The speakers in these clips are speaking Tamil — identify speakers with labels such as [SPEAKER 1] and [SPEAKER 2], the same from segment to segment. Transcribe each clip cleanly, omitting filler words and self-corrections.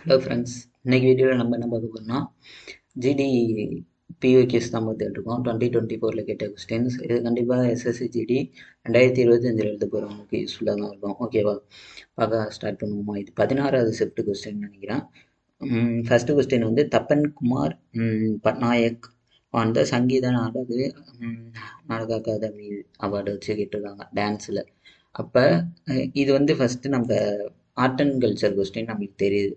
[SPEAKER 1] ஹலோ ஃப்ரெண்ட்ஸ், இன்னைக்கு வீடியோவில் நம்ம என்ன பார்க்க போறோம்னா ஜிடி பிஓகேஸ் தான் பார்த்துட்டு இருக்கோம். 2024 கேட்ட கொஸ்டின்ஸ். இது கண்டிப்பாக எஸ்எஸ்சி ஜிடி 2025 எழுத போகிறவங்களுக்கு யூஸ்ஃபுல்லாக தான் இருக்கும். ஓகேவா, பார்க்க ஸ்டார்ட் பண்ணுவோமா? இது 16வது ஷிஃப்ட் கொஸ்டின் நினைக்கிறேன். ஃபர்ஸ்ட் கொஸ்டின் வந்து தப்பன் குமார் பட்நாயக் அந்த சங்கீத நாடக அகாதமி அவார்டு வச்சு கேட்டிருக்காங்க டான்ஸில். அப்போ இது வந்து ஃபஸ்ட்டு நம்ம ஆர்ட் அண்ட் கல்ச்சர் கொஸ்டின் நம்மளுக்கு தெரியுது.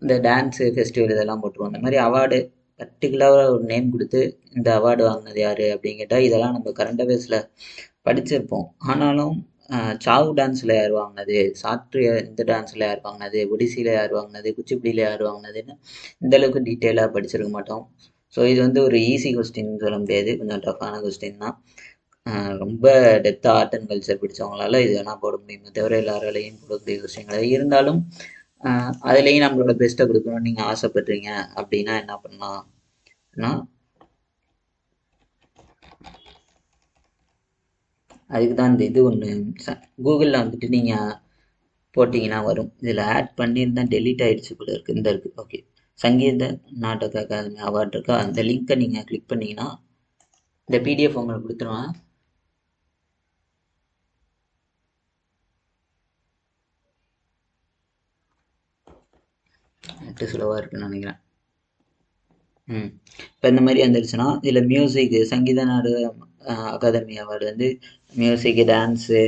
[SPEAKER 1] இந்த டான்ஸு ஃபெஸ்டிவல் இதெல்லாம் போட்டுருவோம். அந்த மாதிரி அவார்டு பர்டிகுலராக ஒரு நேம் கொடுத்து இந்த அவார்டு வாங்கினது யார் அப்படின்னு கேட்டால் இதெல்லாம் நம்ம கரண்ட் அஃபேர்ஸில் படிச்சிருப்போம். ஆனாலும் சாவு டான்ஸில் யார் வாங்கினது, சாத்ரிய இந்த டான்ஸில் யார் வாங்கினது, ஒடிசியில் யார் வாங்கினது, குச்சிப்புடியில் யார் வாங்கினதுன்னு இந்தளவுக்கு டீட்டெயிலாக படிச்சிருக்க மாட்டோம். ஸோ இது வந்து ஒரு ஈஸி கொஸ்டின் சொல்ல முடியாது, கொஞ்சம் டஃப்பான கொஸ்டின் தான். ரொம்ப டெப்த்தாக ஆர்ட் அண்ட் கல்ச்சர் படித்தவங்களால இது வேணால் போட முடியுமே தவிர எல்லாராலையும் போடக்கூடிய கொஸ்டின்கள். இருந்தாலும் அதுலேயும் நம்மளோட பெஸ்ட்டை கொடுக்கணும்னு நீங்கள் ஆசைப்படுறீங்க அப்படின்னா என்ன பண்ணலாம்னா, அதுக்கு தான் இந்த இது ஒன்று கூகுளில் வந்துட்டு நீங்கள் போட்டிங்கன்னா வரும். இதில் ஆட் பண்ணியிருந்தால் டெலீட் ஆகிடுச்சு போல இருக்குது. இந்த இருக்குது, ஓகே, சங்கீத நாடக அகாதமி அவார்டு இருக்கா, அந்த லிங்க்கை நீங்கள் கிளிக் பண்ணிங்கன்னா இந்த பிடிஎஃப் உங்களுக்கு கொடுத்துருவேன். நெட்டு ஸ்லோவாக இருக்குன்னு நினைக்கிறேன். இப்போ இந்த மாதிரி வந்துருச்சுன்னா இதில் மியூசிக்கு சங்கீத நாடக அகாதமி அவார்டு வந்து மியூசிக்கு, டான்ஸு,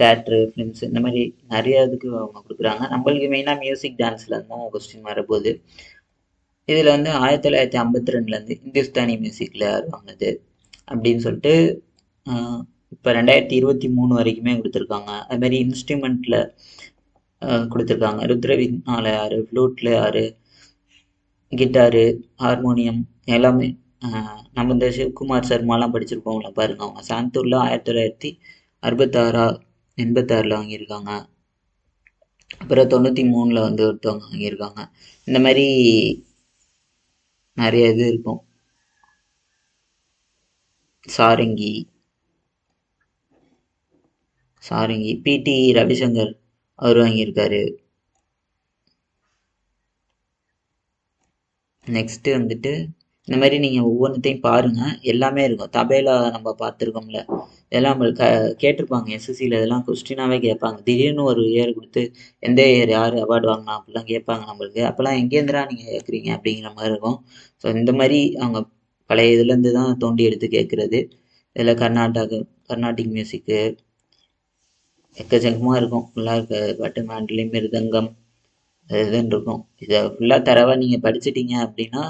[SPEAKER 1] தேட்ரு, ஃபிலிம்ஸு இந்த மாதிரி நிறைய இதுக்கு அவங்க கொடுக்குறாங்க. நம்மளுக்கு மெயினாக மியூசிக் டான்ஸில் தான் கொஸ்டின் வரப்போகுது. இதில் வந்து 1952 இந்துஸ்தானி மியூசிக்கில் யார் வாங்கினது அப்படின்னு சொல்லிட்டு இப்போ 2023 வரைக்குமே கொடுத்துருக்காங்க. அதுமாதிரி இன்ஸ்ட்ருமெண்ட்டில் கொடுத்துருக்காங்க. ருத்ரவீணாவில் யார், ஃப்ளூட்டில் யார், கிட்டாரு, ஹார்மோனியம் எல்லாமே. நம்ம இந்த சிவகுமார் சர்மாலாம் படிச்சிருப்போம்ல, பாருங்க, அவங்க சாந்தூரில் 1966 வாங்கியிருக்காங்க. அப்புறம் 93 வந்து ஒருத்தவங்க வாங்கியிருக்காங்க. இந்த மாதிரி நிறைய இது இருக்கும். சாரங்கி பிடி ரவிசங்கர் அவர் வாங்கியிருக்காரு. நெக்ஸ்ட்டு வந்துட்டு இந்த மாதிரி நீங்கள் ஒவ்வொன்றத்தையும் பாருங்கள், எல்லாமே இருக்கும். தபேலா நம்ம பார்த்துருக்கோம்ல, இதெல்லாம் நம்மளுக்கு கேட்டிருப்பாங்க எஸ்எஸ்சியில். இதெல்லாம் கொஸ்டினாகவே கேட்பாங்க. திடீர்னு ஒரு இயர் கொடுத்து எந்த இயர் யார் அவார்டு வாங்கினா அப்படிலாம் கேட்பாங்க நம்மளுக்கு. அப்போல்லாம் எங்கேருந்துடா நீங்கள் கேட்குறீங்க அப்படிங்கிற மாதிரி இருக்கும். ஸோ இந்த மாதிரி அவங்க பழைய இதுலேருந்து தான் தோண்டி எடுத்து கேட்குறது. இதில் கர்நாடிக் மியூசிக்கு எக்கச்சக்கமாக இருக்கும். ஃபுல்லாக இருக்க பட்டு மாண்டலி, மிருதங்கம் இதுன்னு இருக்கும். இதை ஃபுல்லாக தரவாக நீங்கள் படிச்சிட்டிங்க அப்படின்னா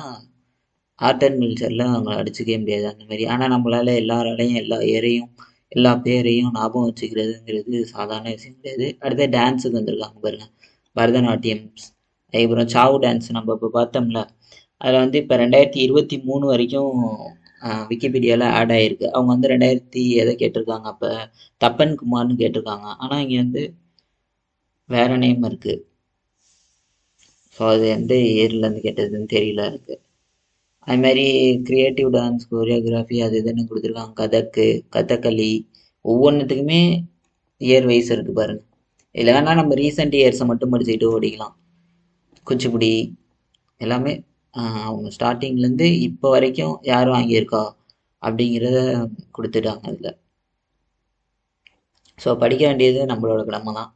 [SPEAKER 1] ஆர்ட் அண்ட் கல்ச்சரில் அவங்கள அடிச்சுக்கவே முடியாது அந்த மாதிரி. ஆனால் நம்மளால் எல்லாராலையும் எல்லா ஏரையும் எல்லா பேரையும் ஞாபகம் வச்சுக்கிறதுங்கிறது சாதாரண விஷயம் கிடையாது. அடுத்த டான்ஸுக்கு வந்திருக்காங்க பாருங்க, பரதநாட்டியம், அதுக்கப்புறம் சாவு டான்ஸ் நம்ம இப்போ பார்த்தோம்ல, அதில் வந்து இப்போ 2023 வரைக்கும் விக்கிபீடியாவில் ஆட் ஆகிருக்கு. அவங்க வந்து 2000 எதை கேட்டிருக்காங்க, அப்போ தப்பன் குமார்னு கேட்டிருக்காங்க. ஆனால் இங்கே வந்து வேற நேம் இருக்குது. ஸோ அது எந்த இயர்லேருந்து கேட்டதுன்னு தெரியல இருக்குது. அதுமாதிரி க்ரியேட்டிவ் டான்ஸ், கொரியோகிராஃபி அது இதுன்னு கொடுத்துருக்காங்க. கதகளி ஒவ்வொன்றுத்துக்குமே இயர் வைஸ் இருக்குது பாருங்கள். இதில் வேணால் நம்ம ரீசெண்ட் இயர்ஸை மட்டும் படிச்சுக்கிட்டு ஓடிக்கலாம். குச்சிப்புடி எல்லாமே அவங்க ஸ்டார்டிங்லேருந்து இப்போ வரைக்கும் யார் வாங்கியிருக்கா அப்படிங்கிறத கொடுத்துட்டாங்க அதில். ஸோ படிக்க வேண்டியது நம்மளோட கடமை தான்.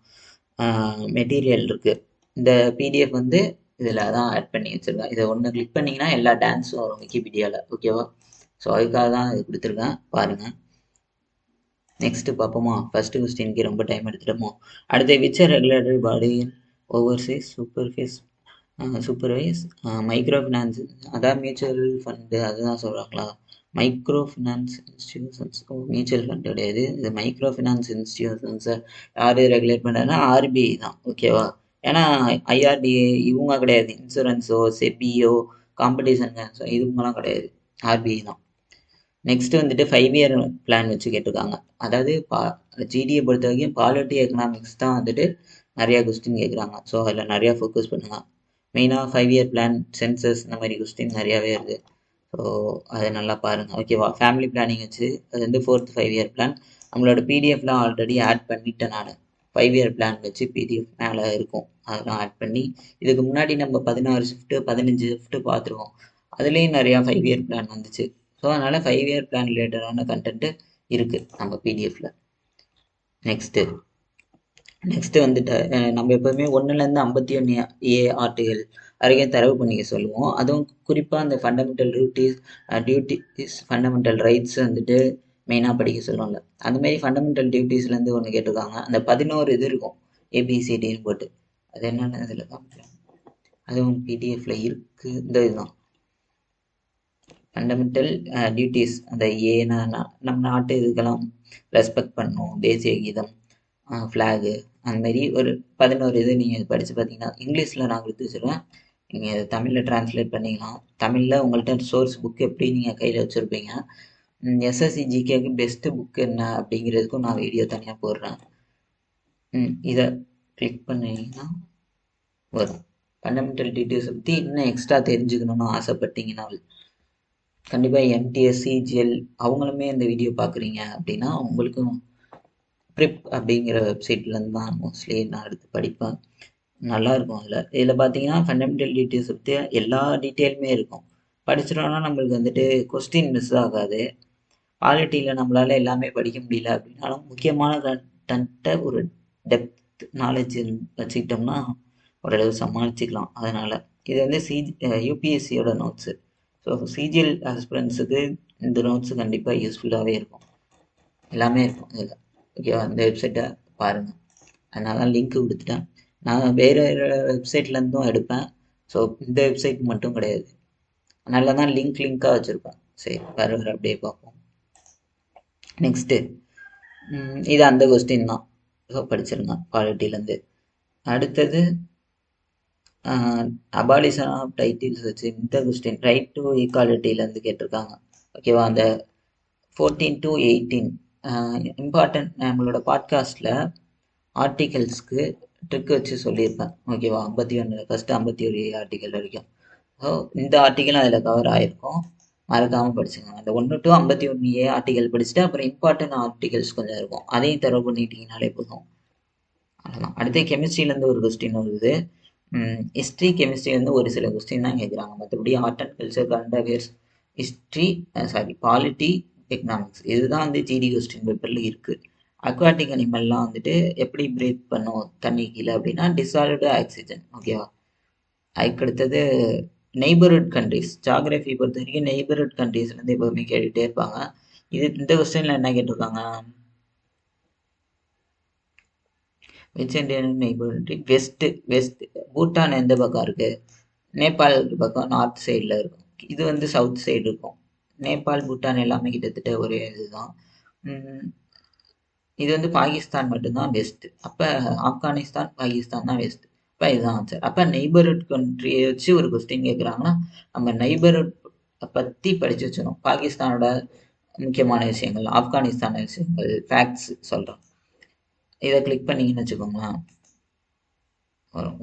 [SPEAKER 1] மெட்டீரியல் இருக்குது. இந்த பிடிஎஃப் வந்து இதில் தான் ஆட் பண்ணி வச்சுருக்கேன். இதை ஒன்று கிளிக் பண்ணிங்கன்னா எல்லா டான்ஸும் வரும் விக்கிபீடியாவில், ஓகேவா? ஸோ அதுக்காக தான் இது கொடுத்துருக்கேன், பாருங்கள். நெக்ஸ்ட்டு பார்ப்போமா? ஃபஸ்ட்டு கொஸ்டினுக்கு ரொம்ப டைம் எடுத்துட்டோமோ. அடுத்து which regulatory body Overseas supervise micro finance, அதான் மியூச்சுவல் ஃபண்டு அதுதான் சொல்கிறாங்களா? Micro finance institutions, mutual fund கிடையாது இது. மைக்ரோ ஃபினான்ஸ் இன்ஸ்டிடியூஷன்ஸை யார் ரெகுலேட் பண்ணுறதுனா ஆர்பிஐ தான், ஓகேவா? ஏன்னா ஐஆர்டிஏ இவங்க கிடையாது, இன்சூரன்ஸோ செபியோ காம்படிஷன் இதுவங்கலாம் கிடையாது, ஆர்பிஐ தான். நெக்ஸ்ட்டு வந்துட்டு 5 இயர் பிளான் வச்சு கேட்டிருக்காங்க. அதாவது ஜிடியை பொறுத்த வரைக்கும் பாலிட்டி எக்கனாமிக்ஸ் தான் வந்துட்டு நிறையா கொஸ்டின் கேட்குறாங்க. ஸோ அதில் நிறையா ஃபோக்கஸ் பண்ணுங்கள். மெயினாக 5 இயர் பிளான், சென்சஸ் இந்த மாதிரி கொஸ்டின் நிறையாவே இருக்குது. ஸோ அதை நல்லா பாருங்கள், ஓகேவா? ஃபேமிலி பிளானிங் வச்சு அது வந்து 4th 5 இயர் பிளான் நம்மளோட பிடிஎஃப்லாம் ஆல்ரெடி ஆட் பண்ணிட்டேன் நான். 5 இயர் பிளான் வச்சு பிடிஎஃப் மேலே இருக்கும். அதெல்லாம் ஆட் பண்ணி இதுக்கு முன்னாடி நம்ம 16 ஷிஃப்ட்டு 15 ஷிஃப்ட்டு பார்த்துருக்கோம். அதுலேயும் நிறையா 5 இயர் பிளான் வந்துச்சு. ஸோ அதனால் 5 இயர் பிளான் ரிலேட்டடான கண்டென்ட்டு இருக்குது நம்ம பிடிஎஃப்பில். நெக்ஸ்ட்டு வந்துட்டு நம்ம எப்போதுமே 1லேருந்து 51A ஆர்டிகல் வரைக்கும் தரவு பண்ணிக்க சொல்லுவோம். அதுவும் குறிப்பாக அந்த ஃபண்டமெண்டல் டியூட்டிஸ் ஃபண்டமெண்டல் ரைட்ஸ் வந்துட்டு மெயினாக படிக்க சொல்லுவோம்ல. அதுமாரி ஃபண்டமெண்டல் டியூட்டிஸ்லேருந்து ஒன்று கேட்டிருக்காங்க. அந்த 11 இது இருக்கும் ஏபிசிடின்னு போட்டு. அது என்னென்ன இதில் காமிக்கலாம், அதுவும் பிடிஎஃப்ல இருக்குது. இந்த இதுதான் ஃபண்டமெண்டல் டியூட்டிஸ். அந்த ஏன்னா நம்ம நாட்டு இதுக்கெல்லாம் ரெஸ்பெக்ட் பண்ணணும், தேசிய கீதம், ஃப்ளாகு, அந்தமாரி ஒரு 11 இது நீங்கள் படித்து பார்த்தீங்கன்னா இங்கிலீஷில் நான் கொடுத்து வச்சுருவேன். நீங்கள் அதை தமிழில் ட்ரான்ஸ்லேட் பண்ணிக்கலாம். தமிழில் உங்கள்கிட்ட சோர்ஸ் புக் எப்படி நீங்கள் கையில் வச்சுருப்பீங்க. எஸ்எஸ்சி ஜிகேக்கு பெஸ்ட்டு புக் என்ன அப்படிங்கிறதுக்கும் நான் வீடியோ தனியாக போடுறேன். இதை கிளிக் பண்ணிங்கன்னா வரும். ஃபண்டமெண்டல் டீட்டெயில்ஸை பற்றி இன்னும் எக்ஸ்ட்ரா தெரிஞ்சுக்கணுன்னு ஆசைப்பட்டீங்கன்னா கண்டிப்பாக எம்டிஎஸ் சிஜிஎல் அவங்களுமே இந்த வீடியோ பார்க்குறீங்க அப்படின்னா உங்களுக்கும் ப்ரிப் அப்படிங்கிற வெப்சைட்லேருந்து தான் மோஸ்ட்லி நான் எடுத்து படிப்பேன். நல்லாயிருக்கும். இதில் பார்த்தீங்கன்னா ஃபண்டமெண்டல் டீட்டெயில்ஸை பற்றி எல்லா டீட்டெயிலுமே இருக்கும். படிச்சிட்டோன்னா நம்மளுக்கு வந்துட்டு கொஸ்டின் மிஸ் ஆகாது. பாலிட்டியில் நம்மளால் எல்லாமே படிக்க முடியல அப்படின்னாலும் முக்கியமான கண்டென்ட்டை ஒரு டெப்த் நாலேஜ் வச்சுக்கிட்டோம்னா ஓரளவு சமாளிச்சுக்கலாம். அதனால் இது வந்து யூபிஎஸ்சியோட நோட்ஸு. ஸோ சிஜிஎல் ஆஸ்பிரன்ஸுக்கு இந்த நோட்ஸு கண்டிப்பாக யூஸ்ஃபுல்லாகவே இருக்கும். எல்லாமே இருக்கும் இதில். ஓகேவா? இந்த வெப்சைட்டை பாருங்கள். அதனால தான் லிங்க்கு கொடுத்துட்டேன். நான் வேறு வெப்சைட்லேருந்தும் எடுப்பேன். ஸோ இந்த வெப்சைட் மட்டும் கிடையாது. அதனால தான் லிங்காக வச்சுருப்பேன். சரி, வேறு அப்படியே பார்ப்போம். நெக்ஸ்ட்டு இது அந்த கொஸ்டின் தான். ஸோ படிச்சிருங்க பாலிட்டிலேருந்து. அடுத்தது அபாலிஷன் ஆஃப் டைட்டில்ஸ் வச்சு இந்த கொஸ்டின் ரைட் டு ஈக்வாலிட்டிலேருந்து கேட்டிருக்காங்க. ஓகேவா? அந்த 14 to 18 இம்பார்ட்டன்ட் நம்மளோட பாட்காஸ்ட்டில் ஆர்டிகல்ஸ்க்கு ட்ரிக் வச்சு சொல்லியிருப்பேன். ஓகேவா? 51 ஃபஸ்ட்டு 51 ஆர்டிக்கல் வரைக்கும். ஸோ இந்த ஆர்டிக்கலும் அதில் கவர் ஆகிருக்கும். மறக்காமல் படிச்சுக்கோங்க. அந்த 1 to 51A ஆர்டிக்கல் படிச்சுட்டு அப்புறம் இம்பார்ட்டன்ட் ஆர்டிகல்ஸ் கொஞ்சம் இருக்கும். அதையும் தரவு பண்ணிட்டீங்கனாலே போதும். அவ்வளோதான். அடுத்து கெமிஸ்ட்ரியிலேருந்து ஒரு கொஸ்டின் வருது. ஹிஸ்ட்ரி கெமிஸ்ட்ரிலேருந்து ஒரு சில கொஸ்டின் தான் கேட்குறாங்க. மற்றபடி art and culture, current affairs, history, polity, economics இதுதான் வந்து ஜிடி கொஸ்டின் பேப்பரில் இருக்குது. அக்வாட்டிக் அனிமல்லாம் வந்துட்டு எப்படி பிரீத் பண்ணும் தண்ணி கீழே அப்படின்னா டிசால்வ்டு ஆக்சிஜன். ஓகேவா? அதுக்கடுத்தது நெய்பர்ஹுட் கண்ட்ரிஸ். ஜாகிரஃபி பொறுத்த வரைக்கும் நெய்பர்ஹுட் கண்ட்ரிஸ்லேருந்து எப்போவுமே கேட்டுகிட்டே இருப்பாங்க. இந்த கொஸ்டினில் என்ன கேட்டிருக்காங்க, which Indian neighbourhood west Bhutan எந்த பக்கம் இருக்குது? நேபாள் பக்கம் நார்த் சைடில் இருக்கும். இது வந்து சவுத் சைடு இருக்கும். நேபாள் பூட்டான் எல்லாமே கிட்டத்தட்ட ஒரே இதுதான். இது வந்து பாகிஸ்தான் மட்டும்தான் வெஸ்ட். அப்போ ஆப்கானிஸ்தான் பாகிஸ்தான் தான் வெஸ்ட். அப்போ இதுதான் ஆன்சர். அப்போ நெய்பர்ஹுட் கண்ட்ரியை வச்சு ஒரு கொஸ்டின் கேட்குறாங்கன்னா நம்ம நெய்பர்ஹுட் பற்றி படித்து வச்சிடணும். பாகிஸ்தானோட முக்கியமான விஷயங்கள், ஆப்கானிஸ்தான விஷயங்கள், ஃபேக்ட்ஸ் சொல்கிறோம். இதை கிளிக் பண்ணிங்கன்னு வச்சுக்கோங்களேன்.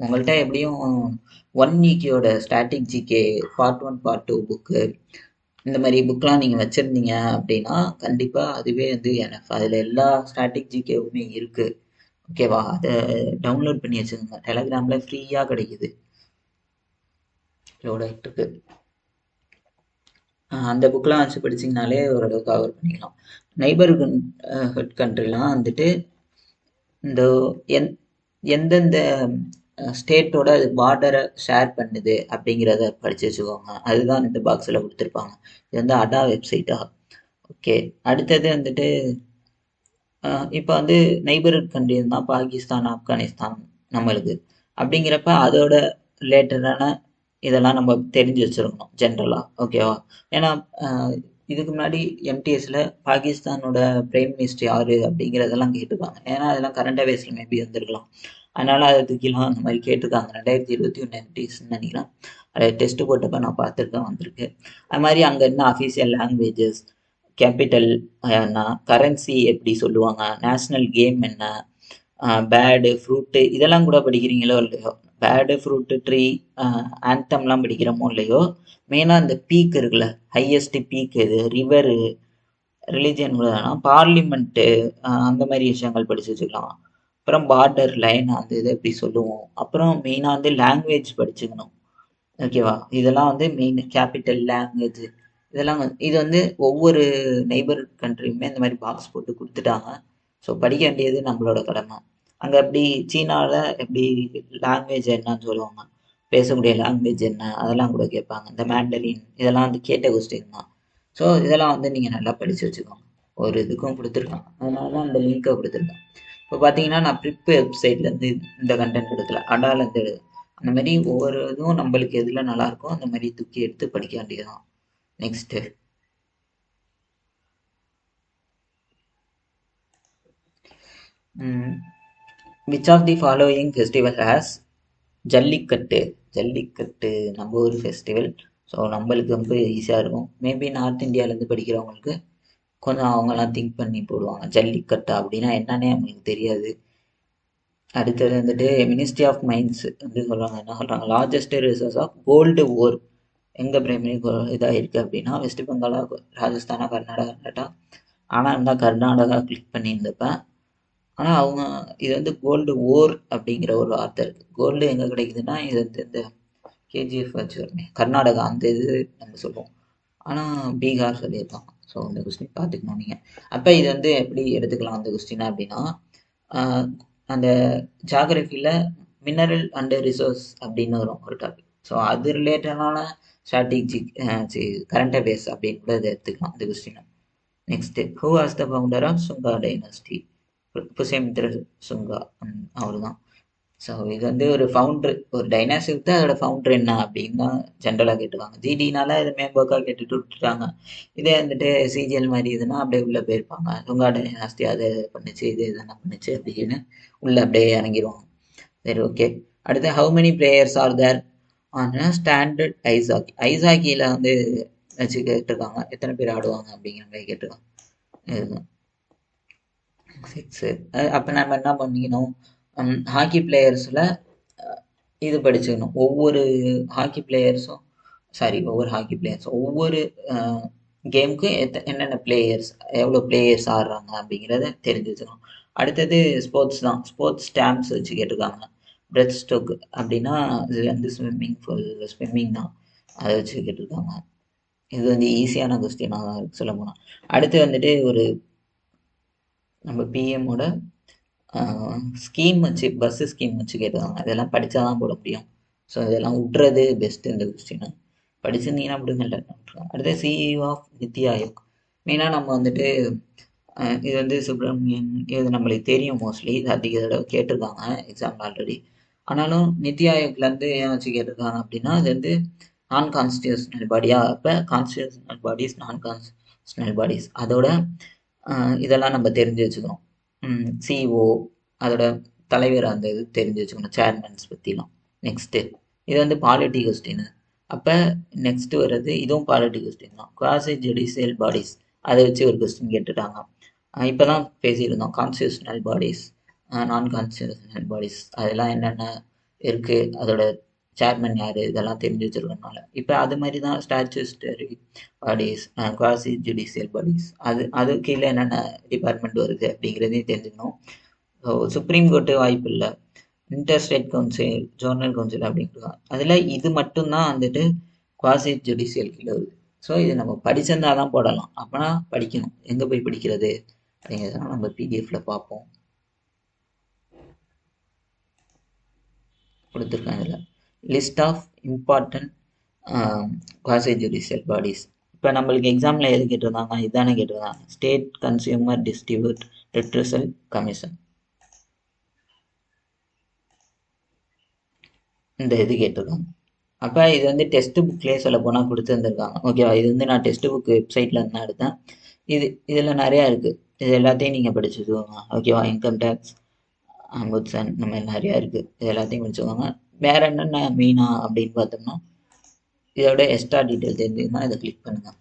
[SPEAKER 1] உங்கள்கிட்ட எப்படியும் 1 வீக்கோட static GK part 1 part 2 book இந்த மாதிரி புக்கெலாம் நீங்கள் வச்சுருந்தீங்க அப்படின்னா கண்டிப்பாக அதுவே வந்து எனக்கு அதில் எல்லா ஸ்டாட்டிக் ஜிகேவுமே இருக்குது. ஓகேவா? அதை டவுன்லோட் பண்ணி வச்சுக்கோங்க. டெலகிராமில் ஃப்ரீயாக கிடைக்குது. லோட் ஆகிட்டு இருக்கு. அந்த புக்கெலாம் வச்சு படிச்சிங்கனாலே ஓரளவுக்கு கவர் பண்ணிக்கலாம். நெய்பர்ஹுட் கண்ட்ரிலாம் வந்துட்டு இந்த எந்தெந்த ஸ்டேட்டோட அது பார்டரை ஷேர் பண்ணுது அப்படிங்கிறத படித்து வச்சுக்கோங்க. அதுதான் இந்த பாக்ஸில் கொடுத்துருப்பாங்க. இது வந்து அடா வெப்சைட்டா. ஓகே, அடுத்தது வந்துட்டு இப்போ வந்து நெய்பர்ஹுட் கண்ட்ரி தான் பாகிஸ்தான், ஆப்கானிஸ்தான் நம்மளுக்கு. அப்படிங்கிறப்ப அதோட ரிலேட்டடான இதெல்லாம் நம்ம தெரிஞ்சு வச்சுருக்கணும் ஜென்ரலாக. ஓகேவா? ஏன்னா இதுக்கு முன்னாடி எம்டிஎஸ்ல பாகிஸ்தானோட பிரைம் மினிஸ்டர் யார் அப்படிங்கிறதெல்லாம் கேட்டிருக்காங்க. ஏன்னா அதெல்லாம் கரண்ட் அஃபேர்ஸில் மேபி வந்திருக்கலாம். அதனால் அதை தூக்கிலாம் அந்த மாதிரி கேட்டிருக்காங்க. 2021 எம்டிஎஸ்ன்னு நினைக்கிறேன். அதை டெஸ்ட்டு போட்டப்போ நான் பார்த்துருக்கேன், வந்திருக்கு. அது மாதிரி அங்கே என்ன அஃபீஷியல் லாங்குவேஜஸ், கேபிட்டல் என்ன, கரன்சி எப்படி சொல்லுவாங்க, நேஷ்னல் கேம் என்ன, பேர்டு, ஃப்ரூட்டு இதெல்லாம் கூட படிக்கிறீங்களோ இல்லையோ, பேர்டு, ஃப்ரூட்டு, ட்ரீ, ஆந்தம்லாம் படிக்கிறோமோ இல்லையோ, மெயினாக இந்த பீக் இருக்குல்ல, ஹையஸ்ட் பீக் இது, ரிவரு, ரிலிஜியன் கூட வேணாம், பார்லிமெண்ட்டு அந்த மாதிரி விஷயங்கள் படித்து வச்சுக்கலாம். அப்புறம் பார்டர் லைன் அந்த இது எப்படி சொல்லுவோம். அப்புறம் மெயினாக வந்து லாங்குவேஜ் படிச்சுக்கணும். ஓகேவா, இதெல்லாம் வந்து மெயின் கேபிட்டல் லாங்குவேஜ். இதெல்லாம் இது வந்து ஒவ்வொரு நெய்பர் கண்ட்ரியுமே இந்த மாதிரி பாக்ஸ் போட்டு கொடுத்துட்டாங்க. ஸோ படிக்க வேண்டியது நம்மளோட கடமை. அங்கே எப்படி சீனாவில் எப்படி லாங்குவேஜ் என்னன்னு சொல்லுவாங்க, பேசக்கூடிய லாங்குவேஜ் என்ன அதெல்லாம் கூட கேட்பாங்க. இந்த மேண்டரின் இதெல்லாம் வந்து கேட்ட கொஸ்டின் தான். ஸோ இதெல்லாம் வந்து நீங்கள் நல்லா படித்து வச்சுக்கோங்க. ஒரு இதுக்கும் கொடுத்துருக்காங்க, அதனால தான் அந்த லிங்க்கை கொடுத்துருக்கேன். இப்போ பார்த்தீங்கன்னா நான் ப்ரிப் வெப்சைட்லேருந்து இந்த கண்டென்ட் எடுக்கல, அடாலேருந்து அந்த மாதிரி ஒவ்வொரு இதுவும் நம்மளுக்கு எதில் நல்லா இருக்கோ அந்த மாதிரி தூக்கி எடுத்து படிக்க வேண்டியதுதான். Next which of the following festival has Jallikattu. Jallikattu நம்ம ஒரு ஃபெஸ்டிவல். ஸோ நம்மளுக்கு ரொம்ப ஈஸியாக இருக்கும். மேபி நார்த் இந்தியாவிலேருந்து படிக்கிறவங்களுக்கு கொஞ்சம் அவங்கெல்லாம் திங்க் பண்ணி போடுவாங்க, ஜல்லிக்கட்டு அப்படின்னா என்னன்னே அவங்களுக்கு தெரியாது. அடுத்தது வந்துட்டு மினிஸ்ட்ரி ஆஃப் மைன்ஸ் வந்து சொல்கிறாங்க, என்ன சொல்கிறாங்க, லார்ஜஸ்ட் ரிசோர்ஸ் ஆஃப் கோல்டு ஓர் எங்கே பிரைமரி இதாக இருக்குது அப்படின்னா வெஸ்ட் பெங்காலா, ராஜஸ்தானா, கர்நாடகா. ஆனால் இருந்தால் கர்நாடகா கிளிக் பண்ணியிருந்தப்பேன். ஆனால் அவங்க இது வந்து கோல்டு ஓர் அப்படிங்கிற ஒரு வார்த்தை இருக்குது. கோல்டு எங்கே கிடைக்குதுன்னா இது வந்து இந்த கேஜிஎஃப் வச்சு கர்நாடகா அந்த இது நம்ம சொல்லுவோம். ஆனால் பீகார் சொல்லியிருக்காங்க. ஸோ இந்த கொஸ்டின் பார்த்துக்கணும் நீங்கள். அப்போ இது வந்து எப்படி எடுத்துக்கலாம் அந்த கொஸ்டின் அப்படின்னா, அந்த ஜாகிரஃபியில் மினரல் அண்ட் ரிசோர்ஸ் அப்படின்னு வரும் ஒரு டாபிக். ஸோ அது ரிலேட்டடான ஸ்ட்ராட்டஜிக் கரண்ட் அஃபேர்ஸ் அப்படின்னு கூட இதை எடுத்துக்கலாம் இந்த கொஸ்டினை. Next, who was the founder of Sunga dynasty? Pushyamitra Sunga அவர் தான். ஸோ இது வந்து ஒரு ஃபவுண்டர், ஒரு டைனாஸ்டி தான், அதோட ஃபவுண்டர் என்ன அப்படின்னு தான் ஜென்ரலாக கேட்டுருக்காங்க. ஜிடினால இது மேம்போக்காக கேட்டுட்டு விட்டுட்டாங்க. இதே வந்துட்டு சிஜிஎல் மாதிரி இதுனா அப்படியே உள்ளே போயிருப்பாங்க, சுங்கா டைனாஸ்டி அதை பண்ணுச்சு இது இதெல்லாம் பண்ணுச்சு அப்படின்னு உள்ளே அப்படியே இறங்கிடுவாங்க. சரி, ஓகே. அடுத்து, how many players are there on standard ice hockey? Ice ஹாக்கியில் வந்து வச்சு கேட்டிருக்காங்க, எத்தனை பேர் ஆடுவாங்க அப்படிங்கிற மாதிரி கேட்டிருக்காங்க. இதுதான் சிக்ஸு. அப்போ நம்ம என்ன பண்ணிக்கணும், ஹாக்கி பிளேயர்ஸில் இது படிச்சுக்கணும். ஒவ்வொரு ஹாக்கி பிளேயர்ஸும் ஒவ்வொரு கேமுக்கும் என்னென்ன பிளேயர்ஸ், எவ்வளோ பிளேயர்ஸ் ஆடுறாங்க அப்படிங்கிறத தெரிஞ்சு வச்சுக்கணும். அடுத்தது ஸ்போர்ட்ஸ் தான். ஸ்போர்ட்ஸ் ஸ்டாம்ப்ஸ் வச்சு கேட்டிருக்காங்க. பிரெத் ஸ்ட்ரோக் அப்படின்னா இது வந்து ஸ்விம்மிங் தான், அதை வச்சு கேட்டிருக்காங்க. இது வந்து ஈஸியான கொஸ்டினாக தான் இருக்குது சொல்ல போனால். அடுத்து வந்துட்டு ஒரு நம்ம பிஎம்மோட ஸ்கீம் வச்சு, பஸ்ஸு ஸ்கீம் வச்சு கேட்டிருக்காங்க. இதெல்லாம் படித்தா தான் போட முடியும். ஸோ இதெல்லாம் விட்றது பெஸ்ட்டு இந்த கொஸ்டினை. படிச்சிருந்தீங்கன்னா விடுங்க, இல்லை விட்டுருவாங்க. அடுத்து சிஇஓ ஆஃப் நித்தி ஆயோக். மெயினாக நம்ம வந்துட்டு இது வந்து சுப்ரமணியன், இது நம்மளுக்கு தெரியும் மோஸ்ட்லி, இது அதிக தடவை கேட்டிருக்காங்க எக்ஸாம்பிள் ஆல்ரெடி. ஆனாலும் நித்தி ஆயோக்லேருந்து ஏன் வச்சு கேட்டிருக்காங்க அப்படின்னா இது வந்து நான் கான்ஸ்டியூஷனல் பாடியாக, அப்போ கான்ஸ்டியூஷனல் பாடிஸ், நான் கான்ஸ்டியூஷனல் பாடிஸ் அதோட இதெல்லாம் நம்ம தெரிஞ்சு வச்சுக்கணும். சிஓ அதோட தலைவர் அந்த இது தெரிஞ்சு வச்சுக்கணும், சேர்மன்ஸ் பற்றிலாம். நெக்ஸ்ட்டு, இது வந்து பாலிட்டி கொஸ்டின். அப்போ நெக்ஸ்ட்டு வர்றது இதுவும் பாலிட்டி கொஸ்டின் தான். குவாசி ஜுடிஷியல் பாடிஸ் அதை வச்சு ஒரு கொஸ்டின் கேட்டுட்டாங்க. இப்போ தான் பேசியிருந்தோம் கான்ஸ்டியூஷனல் பாடிஸ், நான் கான்ஸ்டியூஷனல் பாடிஸ் அதெல்லாம் என்னென்ன இருக்குது, அதோட சேர்மன் யார், இதெல்லாம் தெரிஞ்சு வச்சுருக்கனால. இப்போ அது மாதிரி தான் ஸ்டாச்சுஸ்டரி பாடிஸ், குவாசி ஜுடிஷியல் பாடிஸ், அது கீழே என்னென்ன டிபார்ட்மெண்ட் வருது அப்படிங்கிறதையும் தெரிஞ்சுக்கணும். ஸோ சுப்ரீம் கோர்ட்டு வாய்ப்பு இல்லை, இன்டர்ஸ்டேட் கவுன்சில், ஜோர்னல் கவுன்சில் அப்படின்ட்டுருக்காங்க. அதில் இது மட்டும்தான் வந்துட்டு குவாசி ஜுடிஷியல் கீழே வருது. ஸோ இது நம்ம படிச்சிருந்தா தான் போடலாம். அப்போனா படிக்கணும், எங்கே போய் படிக்கிறது அப்படிங்கிறதெல்லாம் நம்ம பிடிஎஃப்ல பார்ப்போம், கொடுத்துருக்கேன். இதில் list of important quasi judicial bodies. இப்போ நம்மளுக்கு எக்ஸாமில் எது கேட்டிருந்தாங்க, இதுதானே கேட்டிருந்தாங்க, state consumer distribute redressal commission, இந்த இது கேட்டிருக்காங்க. அப்போ இது வந்து டெக்ஸ்ட் புக்லேயே சொல்ல போனால் கொடுத்துருந்துருக்காங்க. ஓகேவா, இது வந்து நான் டெக்ஸ்ட் புக் வெப்சைட்டில் இருந்து தான் எடுத்தேன். இதில் நிறையா இருக்குது, இது எல்லாத்தையும் நீங்கள் படிச்சுக்கோங்க. ஓகேவா, இன்கம் டேக்ஸ், அம்புட்சன், இந்த மாதிரி நிறையா இருக்குது, இது எல்லாத்தையும் படிச்சுக்கோங்க. வேறு என்னென்ன மெயினாக அப்படின்னு பார்த்தோம்னா இதோட எக்ஸ்ட்ரா டீட்டெயில் தெரிஞ்சுக்கணும்னா இதை கிளிக் பண்ணுங்கள்.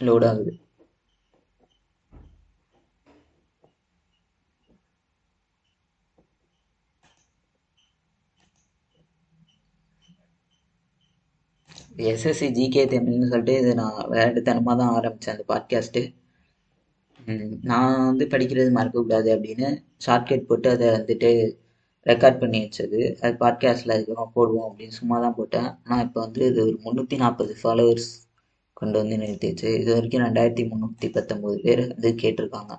[SPEAKER 1] லோட் ஆகுது. எஸ்எஸ்சி ஜிகே தமிழ்னு சொல்லிட்டு இது நான் விளையாட்டுத்தனமாக தான் ஆரம்பித்தேன் அந்த பாட்காஸ்ட்டு. நான் வந்து படிக்கிறது மறக்கக்கூடாது அப்படின்னு ஷார்ட்கட் போட்டு அதை வந்துட்டு ரெக்கார்ட் பண்ணி வச்சது. அது பாட்காஸ்ட்டில் அதுக்கப்புறம் போடுவோம் அப்படின்னு சும்மா தான் போட்டேன். ஆனால் இப்போ வந்து இது ஒரு 340 ஃபாலோவர்ஸ் கொண்டு வந்து நிறுத்திடுச்சு. இது வரைக்கும் 2319 பேர் வந்து கேட்டிருக்காங்க.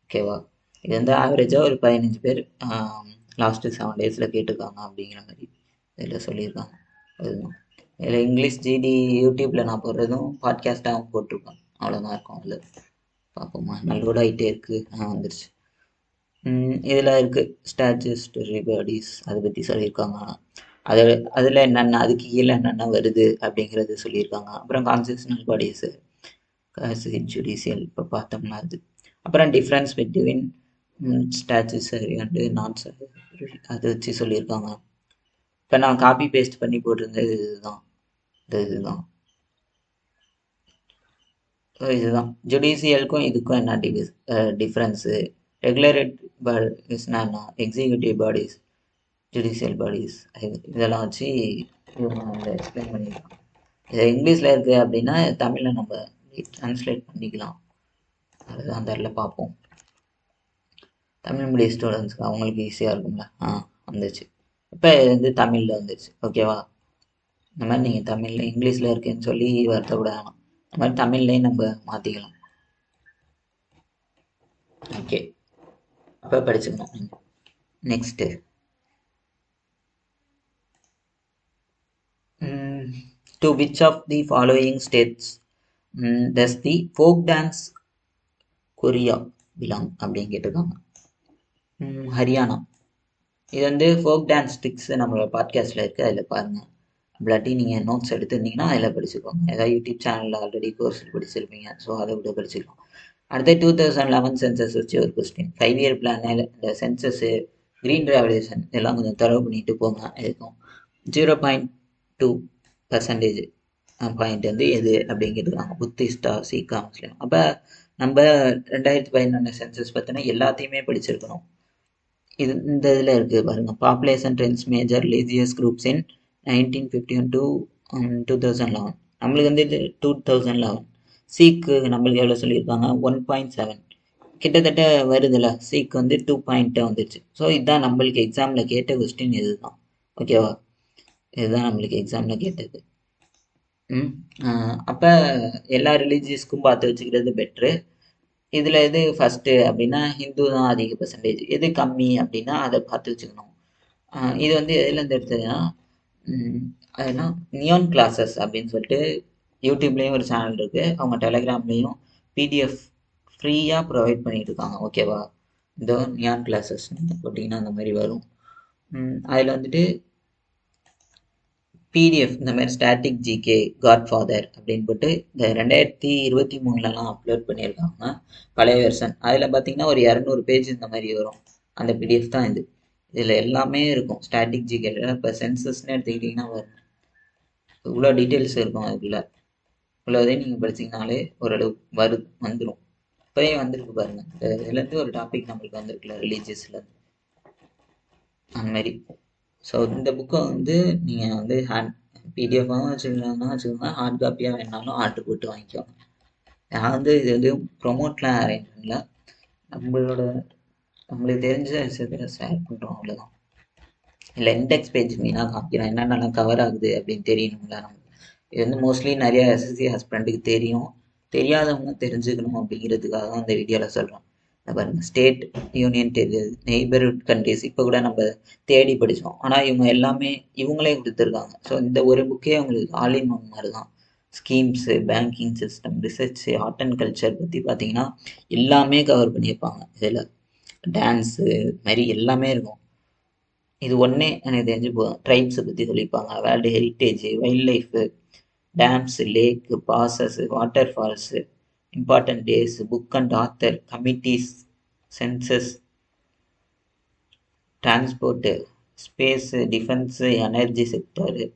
[SPEAKER 1] ஓகேவா? இது வந்து ஆவரேஜாக ஒரு 15 பேர் லாஸ்ட்டு 7 டேஸில் கேட்டிருக்காங்க அப்படிங்கிற மாதிரி இதில் சொல்லியிருக்காங்க. அதுதான் இதில் இங்கிலீஷ் ஜிடி யூடியூப்பில் நான் போடுறதும் பாட்காஸ்ட்டாகவும் போட்டிருக்கேன். அவ்வளோதான் இருக்கும் அதில். பார்ப்போமா, நல்லோட ஆகிட்டே இருக்குது. வந்துருச்சு. இதில் இருக்குது ஸ்டாச்சுஸ்டரி பாடிஸ், அதை பற்றி சொல்லியிருக்காங்க. அதில் என்னென்ன, அதுக்கு கீழே என்னென்ன வருது அப்படிங்கிறது சொல்லியிருக்காங்க. அப்புறம் கான்ஸ்டியூஷனல் பாடிஸு, ஜுடிஷியல் இப்போ பார்த்தோம்னா அது. அப்புறம் டிஃப்ரென்ஸ் பிட்வீன் ஸ்டாச்சுசரி அண்டு நான் ஸ்டாச்சுசரி அதை வச்சு சொல்லியிருக்காங்க. இப்போ நான் காப்பி பேஸ்ட் பண்ணி போட்டிருந்தது இதுதான். இதுதான் ஜுடிஷியலுக்கும் இதுக்கும் என்ன டிஃப்ரென்ஸு, ரெகுலேட்டரி பாடிஸ்னா என்ன, எக்ஸிக்யூட்டிவ் பாடிஸ், ஜுடிஷியல் பாடிஸ், இதெல்லாம் வச்சு எக்ஸ்பிளைன் பண்ணிக்கலாம். இது இங்கிலீஷில் இருக்குது அப்படின்னா தமிழில் நம்ம ட்ரான்ஸ்லேட் பண்ணிக்கலாம். அதுதான் அந்த இடத்துல பார்ப்போம். தமிழ் மீடியம் ஸ்டூடெண்ட்ஸ்க்கு அவங்களுக்கு ஈஸியாக இருக்கும்ல. வந்துச்சு. இப்போ இது வந்து தமிழில் வந்துடுச்சு. ஓகேவா? இந்த மாதிரி நீங்கள் தமிழில் இங்கிலீஷில் இருக்குன்னு சொல்லி வருத்தப்பட வேணாம். இந்த மாதிரி தமிழ்லேயும் நம்ம மாற்றிக்கலாம். ஓகே, அப்போ படிச்சுக்கணும். Next to which of the following states does the folk dance Korea belong அப்படின்னு கேட்டிருக்காங்க. ஹரியானா. இது வந்து ஃபோக் டான்ஸ் ஸ்டிக்ஸ் நம்மளோட பாட்காஸ்ட்டில் இருக்குது, அதில் பாருங்கள். இல்லாட்டி நீங்கள் நோட்ஸ் எடுத்துருந்தீங்கன்னா அதில் படிச்சுக்கோங்க. ஏதாவது யூடியூப் சேனலில் ஆல்ரெடி கோர்ஸ் படிச்சிருப்பீங்க, ஸோ அதை கூட படிச்சுக்கலாம். அடுத்து 2011 சென்சஸ் வச்சு ஒரு கொஸ்டின். 5 இயர் பிளானில் இந்த சென்சஸ்ஸு, க்ரீன் ரெவல்யூஷன் இதெல்லாம் கொஞ்சம் தரவு பண்ணிட்டு போங்க. இருக்கும் 0.2% பாயிண்ட் வந்து எது அப்படின்னு கேட்டுருக்காங்க. புத்திஸ்டா, சீக்கா, முஸ்லீம். அப்போ நம்ம 2011 சென்சஸ் பார்த்தோன்னா எல்லாத்தையுமே படிச்சிருக்கணும். இது இந்த இதில் இருக்குது பாருங்கள். Population trends major religious groups in 1951 to 2011. நம்மளுக்கு வந்து 2011. சீக்கு நம்மளுக்கு எவ்வளோ சொல்லியிருக்காங்க, 1.7 கிட்டத்தட்ட வருதுல்ல. சீக்கு வந்து 2 வந்துடுச்சு. ஸோ இதுதான் நம்மளுக்கு எக்ஸாமில் கேட்ட கொஸ்டின். இதுதான். ஓகேவா? இதுதான் நம்மளுக்கு எக்ஸாமில் கேட்டது. அப்போ எல்லா ரிலீஜியஸ்க்கும் பார்த்து வச்சுக்கிறது பெட்ரு. இதில் எது ஃபஸ்ட்டு அப்படின்னா ஹிந்து தான் அதிக பர்சன்டேஜ். எது கம்மி அப்படின்னா அதை பார்த்து வச்சுக்கணும். இது வந்து எதுலேருந்து எடுத்ததுன்னா அதுனா நியான் கிளாஸஸ் அப்படின்னு சொல்லிட்டு யூடியூப்லேயும் ஒரு சேனல் இருக்குது. அவங்க டெலகிராம்லேயும் பிடிஎஃப் ஃப்ரீயாக ப்ரொவைட் பண்ணிட்டு இருக்காங்க. ஓகேவா? இந்த நியான் கிளாஸஸ் போட்டிங்கன்னா அந்த மாதிரி வரும். அதில் வந்துட்டு பிடிஎஃப் இந்த மாதிரி ஸ்டாட்டிக் ஜிகே காட்ஃபாதர் அப்படின்னு போட்டு இந்த 2023 அப்லோட் பண்ணியிருக்காங்க, பழைய வெர்ஷன். அதில் பார்த்தீங்கன்னா ஒரு 200 பேஜ் இந்த மாதிரி வரும். அந்த பிடிஎஃப் தான் இது. இதில் எல்லாமே இருக்கும் ஸ்டாட்டிக் ஜிகேல. இப்போ சென்சஸ்ன்னு எடுத்துக்கிட்டிங்கன்னா வரும், இவ்வளோ டீட்டெயில்ஸ் இருக்கும் அதுக்குள்ளே. இவ்வளோதையும் நீங்கள் படிச்சிங்கனாலே ஓரளவு வந்துடும். இப்போயே வந்திருக்கு பாருங்கள். இதுலேருந்து ஒரு டாபிக் நம்மளுக்கு வந்திருக்குல்ல, ரிலீஜியஸ்லேருந்து அந்த மாதிரி. ஸோ இந்த புக்கை வந்து நீங்கள் வந்து பிடிஎஃபாகவும் வச்சுக்கோங்க, ஹார்ட் காப்பியாக வேணாலும் ஆர்டர் போட்டு வாங்கிக்கோங்க. நான் வந்து இது வந்து ப்ரொமோட்லாம் அரேஞ்ச் பண்ணல, நம்மளுக்கு தெரிஞ்ச விஷயத்தை ஷேர் பண்ணுறோம், அவ்வளோதான். இல்லை இண்டெக்ஸ் பேஜ் மீனாக காமிக்கிறேன், என்னென்னலாம் கவர் ஆகுது அப்படின்னு தெரியணும்ல நம்ம. இது வந்து மோஸ்ட்லி நிறைய எஸ்எஸ்சி ஹஸ்பண்டுக்கு தெரியும், தெரியாதவங்க தெரிஞ்சுக்கணும் அப்படிங்கிறதுக்காக தான் இந்த வீடியோவில் சொல்கிறேன். பாருங்கள், state, union territory, neighbourhood countries இப்போ கூட நம்ம தேடி படித்தோம். ஆனால் இவங்க எல்லாமே இவங்களே கொடுத்துருக்காங்க. ஸோ இந்த ஒரு புக்கே அவங்களுக்கு ஆல் இன் ஒன் மாதிரி தான். Schemes, banking system, research, art and culture பற்றி பார்த்தீங்கன்னா எல்லாமே கவர் பண்ணியிருப்பாங்க. இதில் டான்ஸு மாதிரி எல்லாமே இருக்கும். இது ஒன்றே எனக்கு தெரிஞ்சு போதும். ட்ரைப்ஸை பற்றி சொல்லியிருப்பாங்க, world heritage, wildlife, dams, lake, passes, waterfalls, important days, book and author, committees, census, transport, space, defence, energy sector,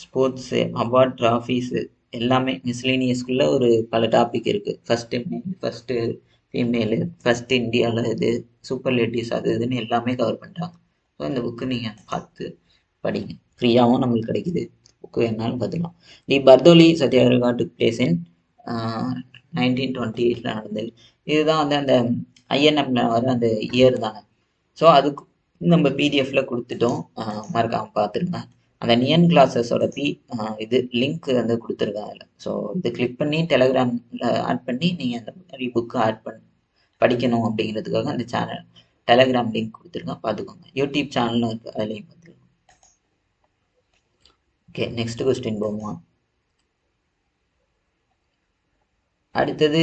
[SPEAKER 1] sports, award, trophies எல்லாமே மிஸ்லேனியஸ்குள்ளே ஒரு பல டாபிக் இருக்குது. ஃபஸ்ட்டு ஃபீமேலு, ஃபஸ்ட் இந்தியாவில் இது, சூப்பர்லேட்டிவ்ஸ், அது இதுன்னு எல்லாமே கவர் பண்ணிட்டாங்க. ஸோ இந்த புக்கு நீங்கள் பார்த்து படிங்க. ஃப்ரீயாகவும் நம்மளுக்கு கிடைக்குது, புக்கு வேணாலும் பார்த்துக்கலாம். The Bardoli Satyagraha took place in 1928 நடந்தது. இதுதான் வந்து அந்த ஐஎன்எம்ல வர அந்த இயர் தானே. ஸோ அதுக்கு நம்ம பிடிஎஃப்ல கொடுத்துட்டோம், மறக்காமல் பார்த்துருங்க. அந்த நியன் கிளாஸஸோட இது லிங்க் வந்து கொடுத்துருக்கேன் அதில். ஸோ இது கிளிக் பண்ணி டெலகிராமில் ஆட் பண்ணி நீங்கள் அந்த மாதிரி புக்கு ஆட் பண்ணி படிக்கணும் அப்படிங்கிறதுக்காக அந்த சேனல் டெலகிராம் லிங்க் கொடுத்துருக்கேன், பார்த்துக்கோங்க. யூடியூப் சேனலும் இருக்குது, அதுலேயும் பார்த்துக்கோங்க. ஓகே, நெக்ஸ்ட் கொஸ்டின் போகுமா? அடுத்தது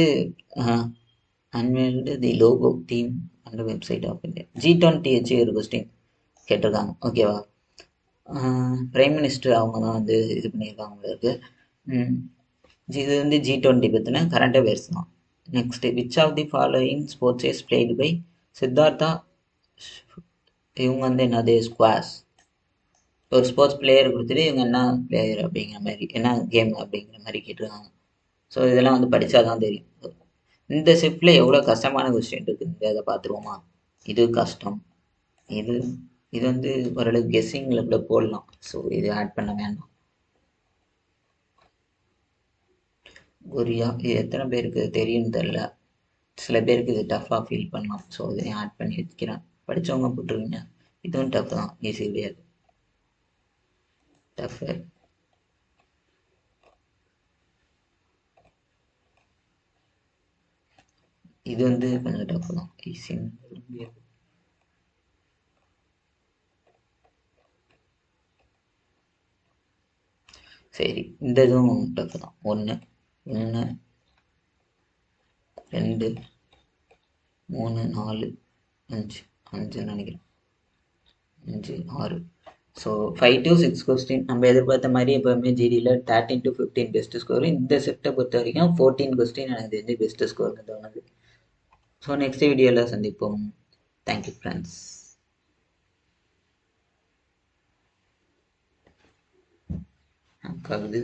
[SPEAKER 1] அன்வெல்டு தி லோகோ டீம் அந்த வெப்சைட் ஆஃப் இந்தியா G20 வச்சு ஒரு கொஸ்டின் கேட்டிருக்காங்க. ஓகேவா? பிரைம் மினிஸ்டர் அவங்க தான் வந்து இது பண்ணியிருக்காங்க உங்களுக்கு. இது வந்து G20 பற்றின கரண்ட் அஃபேர்ஸ் தான். Next, which of the following sports is played by Siddhartha? இவங்க வந்து என்னது ஸ்குவாஷ். ஒரு ஸ்போர்ட்ஸ் பிளேயர் கொடுத்துட்டு இவங்க என்ன பிளேயர் அப்படிங்கிற மாதிரி, என்ன கேம் அப்படிங்கிற மாதிரி கேட்டிருக்காங்க. ஸோ இதெல்லாம் வந்து படித்தா தான் தெரியும். இந்த ஷிஃப்டில் எவ்வளோ கஷ்டமான கொஸ்டின் இருக்குது, அதை பார்த்துருவோமா? இது கஷ்டம். இது இது வந்து ஓரளவுக்கு கெஸ்ஸிங்கில் கூட போடலாம். ஸோ இது ஆட் பண்ண வேண்டாம். கொரியா, இது எத்தனை பேருக்கு தெரியும்னு தெரில. சில பேருக்கு இது டஃப்பாக ஃபீல் பண்ணலாம். ஸோ இதையும் ஆட் பண்ணி வச்சுக்கிறேன். படித்தவங்க போட்டுருவீங்க. இதுவும் டஃப் தான், ஈஸி கிடையாது, டஃப்பு. இது வந்து கொஞ்சம் டஃப் தான், ஈஸின்னு சொல்ல முடியாது. சரி, இந்த இதுவும் டஃப் தான். 1 2 3 4 5 5 நினைக்கிறேன், 5 6. ஸோ 5 to 6 கொஸ்டின் நம்ம எதிர்பார்த்த மாதிரி எப்போவுமே ஜிடியில் 13 to 15 பெஸ்ட் ஸ்கோர். இந்த ஷிஃப்ட்டை பொறுத்த வரைக்கும் 14 கொஸ்டின் எனக்கு தெரிஞ்சு பெஸ்ட் ஸ்கோர்னு தோணுது. ஸோ நெக்ஸ்ட் வீடியோவில் சந்திப்போம். Thank you friends. ஆகுது